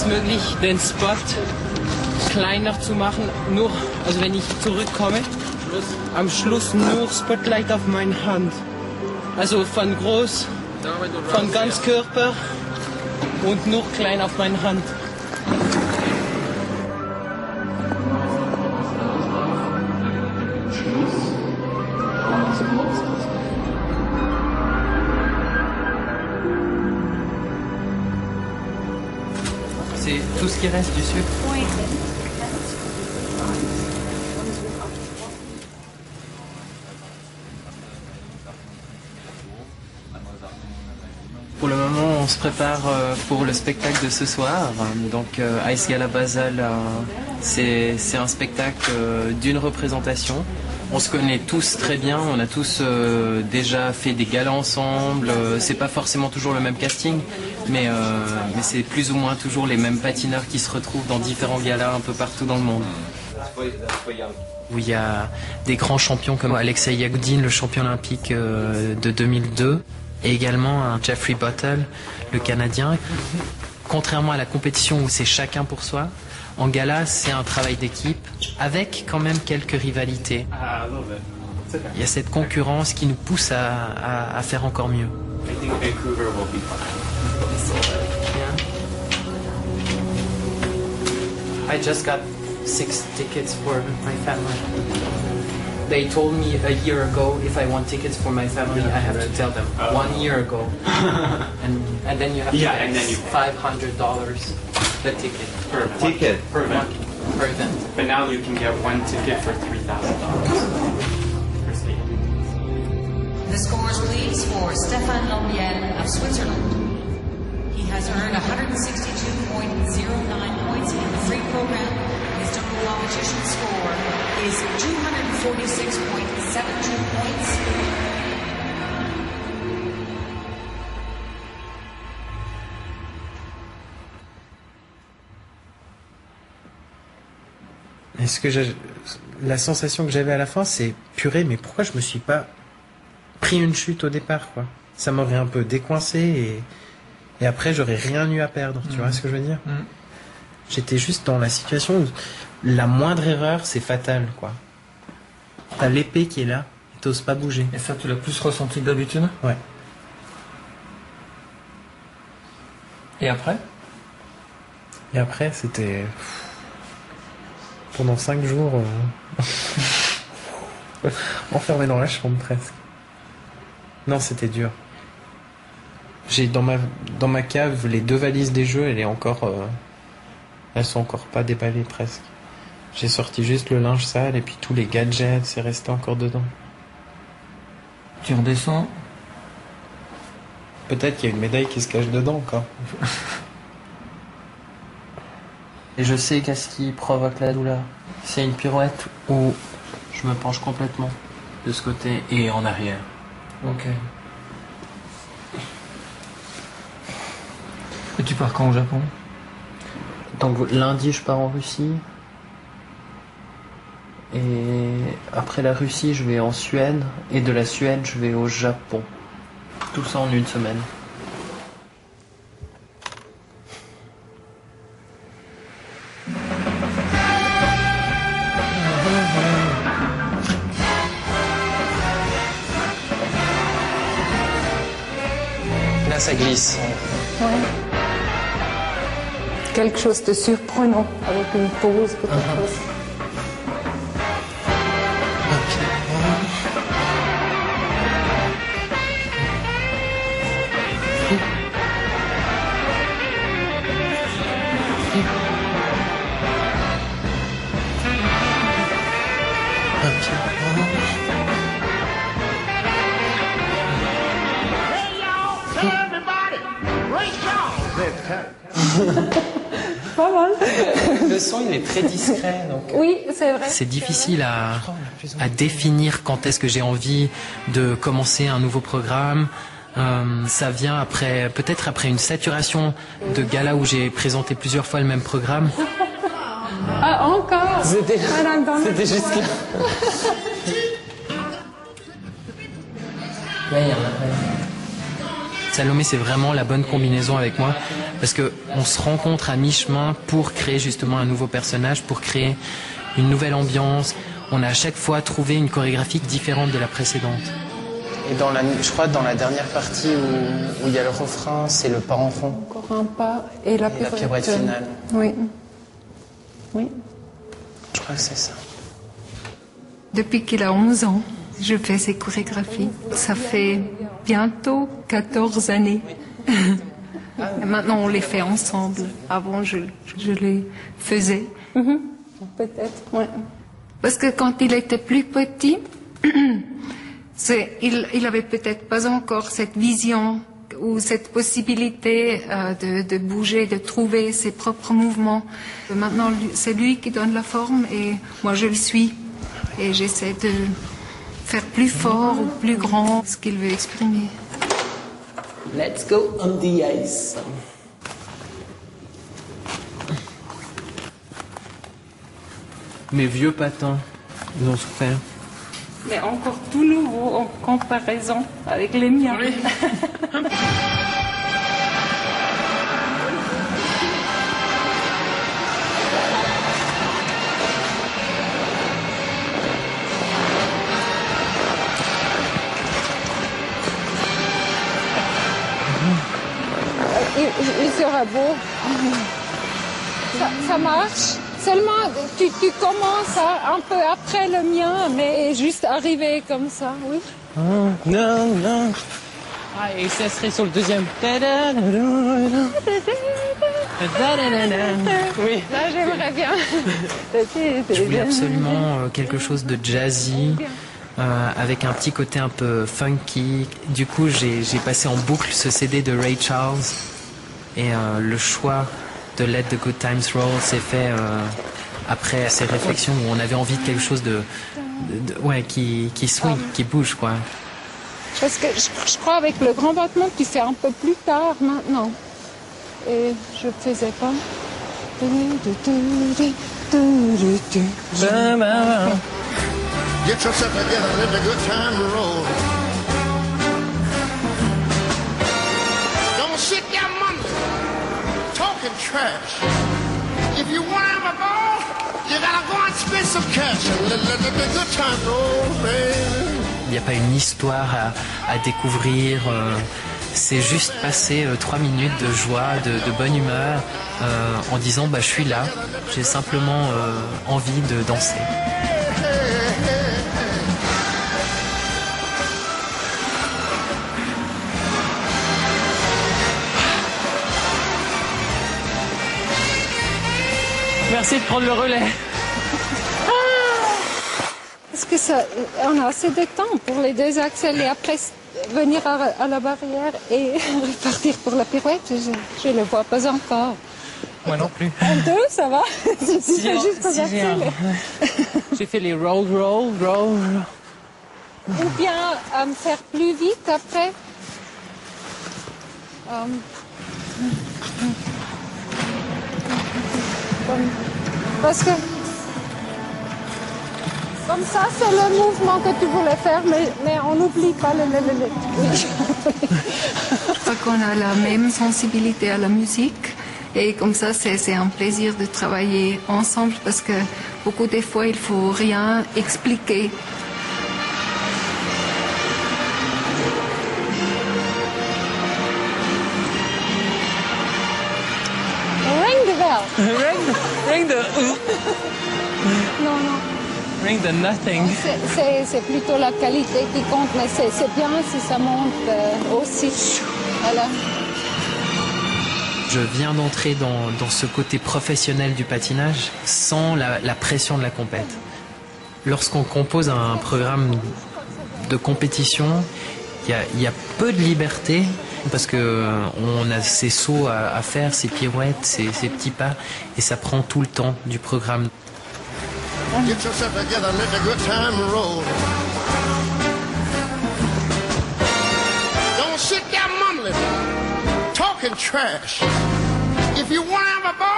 möglich, den Spot kleiner zu machen. Nur, also wenn ich zurückkomme, am Schluss nur Spotlight auf meine Hand. Also von groß, von ganz Körper und nur klein auf meine Hand. C'est tout ce qui reste du sucre. Oui. Pour le moment, on se prépare pour le spectacle de ce soir. Donc, Ice Gala Basel, c'est un spectacle d'une représentation. On se connaît tous très bien, on a tous déjà fait des galas ensemble. C'est pas forcément toujours le même casting, mais c'est plus ou moins toujours les mêmes patineurs qui se retrouvent dans différents galas un peu partout dans le monde. Où il y a des grands champions comme Alexei Yagoudine, le champion olympique de 2002, et également un Jeffrey Buttle, le Canadien. Contrairement à la compétition où c'est chacun pour soi, en gala, c'est un travail d'équipe avec quand même quelques rivalités. Il y a cette concurrence qui nous pousse à faire encore mieux. I just got 6 tickets for my family. They told me a year ago if I want tickets for my family, I have to tell them 1 year ago, and then you have to pay $500 the ticket per ticket per event. Per event. But now you can get one ticket for $3,000. The scores, please, for Stefan Lombiel of Switzerland. He has earned 162.09 points in the free program. His total competition score is 246.72 points. Est-ce que la sensation que j'avais à la fin, c'est purée, mais pourquoi je me suis pas pris une chute au départ, quoi. Ça m'aurait un peu décoincé et après j'aurais rien eu à perdre, tu vois ce que je veux dire. J'étais juste dans la situation où la moindre erreur, c'est fatal, quoi. T'as l'épée qui est là, et t'oses pas bouger. Et ça, tu l'as plus ressenti que d'habitude? Ouais. Et après? Et après, c'était... Pendant 5 jours, enfermé dans la chambre presque. Non, c'était dur. J'ai dans ma cave les 2 valises des jeux, elles sont encore pas déballées presque. J'ai sorti juste le linge sale et puis tous les gadgets, c'est resté encore dedans. Tu redescends? Peut-être qu'il y a une médaille qui se cache dedans encore. Et je sais qu'est-ce qui provoque la douleur. C'est une pirouette où je me penche complètement de ce côté et en arrière. Ok. Et tu pars quand au Japon? Donc lundi, je pars en Russie. Et après la Russie, je vais en Suède. Et de la Suède, je vais au Japon. Tout ça en une semaine. Là, ça glisse. Ouais. Quelque chose de surprenant avec une pause, quelque chose. Pas mal. Le son, il est très discret. Donc oui, c'est vrai. C'est difficile à définir quand est-ce que j'ai envie de commencer un nouveau programme. Ça vient après, peut-être après une saturation de galas où j'ai présenté plusieurs fois le même programme. Ah, encore. C'était juste là. Salomé, c'est vraiment la bonne combinaison avec moi parce que on se rencontre à mi-chemin pour créer justement un nouveau personnage, pour créer une nouvelle ambiance. On a à chaque fois trouvé une chorégraphie différente de la précédente. Et je crois dans la dernière partie où il y a le refrain, c'est le pas en rond. Encore un pas et la pirouette finale. Oui. Oui. Je crois que c'est ça. Depuis qu'il a 11 ans, je fais ces chorégraphies. Ça fait bientôt 14 années. Et maintenant, on les fait ensemble. Avant, je les faisais. Peut-être, oui. Parce que quand il était plus petit, il avait peut-être pas encore cette vision ou cette possibilité de bouger, de trouver ses propres mouvements. Maintenant, c'est lui qui donne la forme et moi je le suis. Et j'essaie de faire plus fort ou plus grand ce qu'il veut exprimer. Let's go on the ice. Mes vieux patins, ils ont souffert. Mais encore tout nouveau en comparaison avec les miens. Oui. Il sera beau. Ça marche. Seulement, tu commences un peu après le mien, mais juste arriver comme ça, oui. Oh, non, non. Ah, et ça serait sur le deuxième. Oui. Là, j'aimerais bien. Je voulais absolument quelque chose de jazzy, avec un petit côté un peu funky. Du coup, j'ai passé en boucle ce CD de Ray Charles. Et le choix de Let the Good Times Roll s'est fait après ces réflexions où on avait envie de quelque chose qui swing, qui bouge, quoi. Parce que je crois avec le grand battement, tu fais un peu plus tard maintenant. Et je faisais pas. Get yourself together, let the good time roll. Don't sit there mumbling, talking trash. If you want to have a ball, you gotta go and spend some cash. Let the good time roll, baby. Il n'y a pas une histoire à découvrir. C'est juste passer 3 minutes de joie, de bonne humeur, en disant je suis là. J'ai simplement envie de danser. Merci de prendre le relais. Est-ce que ça, on a assez de temps pour les 2 axels et après venir à la barrière et repartir pour la pirouette? Je ne le vois pas encore. Moi non plus. En 2, ça va? Tu fais juste aux axels. J'ai fait les roll. Ou bien faire plus vite après. Parce que comme ça, c'est le mouvement que tu voulais faire, mais on n'oublie pas le. Je crois qu'on a la même sensibilité à la musique et comme ça, c'est un plaisir de travailler ensemble parce que beaucoup des fois, il faut rien expliquer. Ring the bell. Ring the... Non. Ring the nothing. C'est plutôt la qualité qui compte, mais c'est bien si ça monte aussi. Voilà. Je viens d'entrer dans ce côté professionnel du patinage sans la pression de la compète. Lorsqu'on compose un programme de compétition, il y a peu de liberté parce que on a ces sauts à faire, ces pirouettes, ces petits pas, et ça prend tout le temps du programme. Get yourself together, let the good time roll. Don't sit there mumbling, talking trash. If you want to have a ball,